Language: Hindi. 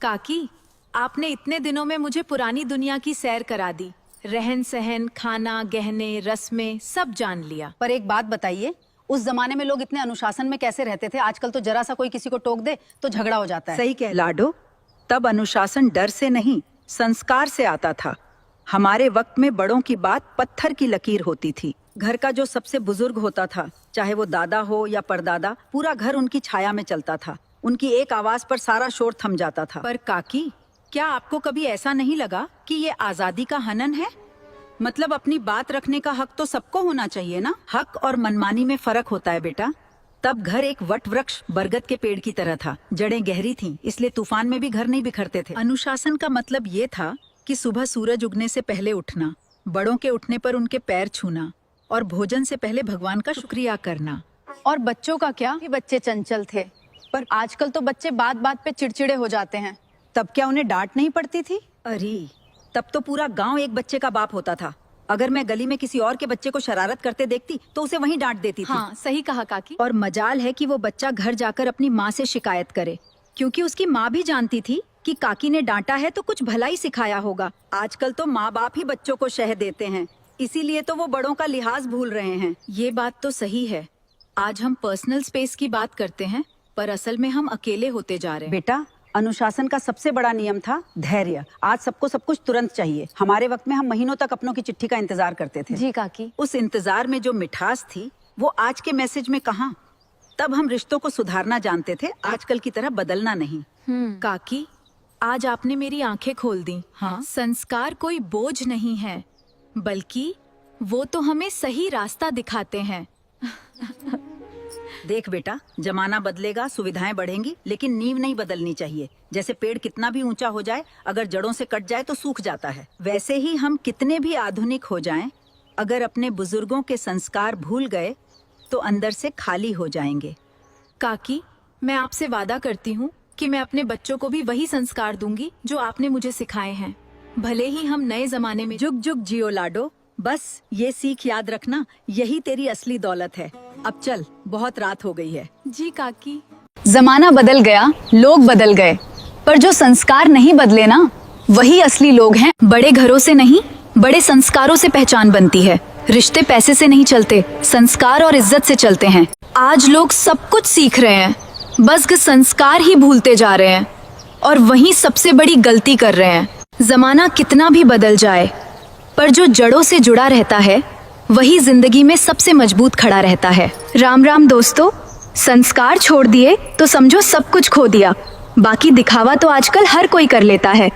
काकी, आपने इतने दिनों में मुझे पुरानी दुनिया की सैर करा दी। रहन सहन, खाना, गहने, रस्में सब जान लिया। पर एक बात बताइए, उस जमाने में लोग इतने अनुशासन में कैसे रहते थे? आजकल तो जरा सा कोई किसी को टोक दे तो झगड़ा हो जाता है। सही कह लाडो, तब अनुशासन डर से नहीं संस्कार से आता था। हमारे वक्त में बड़ों की बात पत्थर की लकीर होती थी। घर का जो सबसे बुजुर्ग होता था, चाहे वो दादा हो या परदादा, पूरा घर उनकी छाया में चलता था। उनकी एक आवाज पर सारा शोर थम जाता था। पर काकी, क्या आपको कभी ऐसा नहीं लगा कि ये आजादी का हनन है? मतलब अपनी बात रखने का हक तो सबको होना चाहिए ना। हक और मनमानी में फर्क होता है बेटा। तब घर एक वट वृक्ष बरगद के पेड़ की तरह था। जड़ें गहरी थीं, इसलिए तूफान में भी घर नहीं बिखरते थे। अनुशासन का मतलब ये था कि सुबह सूरज उगने से पहले उठना, बड़ों के उठने पर उनके पैर छूना और भोजन से पहले भगवान का शुक्रिया करना। और बच्चों का क्या? ये बच्चे चंचल थे, पर आजकल तो बच्चे बात बात पे चिड़चिड़े हो जाते हैं। तब क्या उन्हें डांट नहीं पड़ती थी? अरे तब तो पूरा गांव एक बच्चे का बाप होता था। अगर मैं गली में किसी और के बच्चे को शरारत करते देखती तो उसे वहीं डांट देती थी। हाँ, सही कहा काकी। और मजाल है कि वो बच्चा घर जाकर अपनी माँ से शिकायत करे, क्योंकि उसकी माँ भी जानती थी कि काकी ने डांटा है तो कुछ भला ही सिखाया होगा। आजकल तो माँ बाप ही बच्चों को शह देते हैं, इसीलिए तो वो बड़ों का लिहाज भूल रहे हैं। ये बात तो सही है। आज हम पर्सनल स्पेस की बात करते हैं, पर असल में हम अकेले होते जा रहे हैं। बेटा, अनुशासन का सबसे बड़ा नियम था धैर्य। आज सबको सब कुछ तुरंत चाहिए। हमारे वक्त में हम महीनों तक अपनों की चिट्ठी का इंतजार करते थे। जी काकी। उस इंतजार में जो मिठास थी वो आज के मैसेज में कहाँ। तब हम रिश्तों को सुधारना जानते थे, आजकल की तरह बदलना नहीं। काकी, आज आपने मेरी आंखें खोल दी। हाँ? संस्कार कोई बोझ नहीं है, बल्कि वो तो हमें सही रास्ता दिखाते हैं। देख बेटा, जमाना बदलेगा, सुविधाएं बढ़ेंगी, लेकिन नींव नहीं बदलनी चाहिए। जैसे पेड़ कितना भी ऊंचा हो जाए, अगर जड़ों से कट जाए तो सूख जाता है। वैसे ही हम कितने भी आधुनिक हो जाएं, अगर अपने बुजुर्गों के संस्कार भूल गए तो अंदर से खाली हो जाएंगे। काकी, मैं आपसे वादा करती हूँ कि मैं अपने बच्चों को भी वही संस्कार दूंगी जो आपने मुझे सिखाए हैं। भले ही हम नए जमाने में जुग जुग जियो लाडो। बस ये सीख याद रखना, यही तेरी असली दौलत है। अब चल, बहुत रात हो गई है। जी काकी। जमाना बदल गया, लोग बदल गए, पर जो संस्कार नहीं बदले ना, वही असली लोग हैं। बड़े घरों से नहीं, बड़े संस्कारों से पहचान बनती है। रिश्ते पैसे से नहीं चलते, संस्कार और इज्जत से चलते हैं। आज लोग सब कुछ सीख रहे हैं, बस संस्कार ही भूलते जा रहे हैं, और वही सबसे बड़ी गलती कर रहे हैं। जमाना कितना भी बदल जाए, पर जो जड़ों से जुड़ा रहता है वही जिंदगी में सबसे मजबूत खड़ा रहता है। राम राम दोस्तों। संस्कार छोड़ दिए तो समझो सब कुछ खो दिया। बाकी दिखावा तो आजकल हर कोई कर लेता है।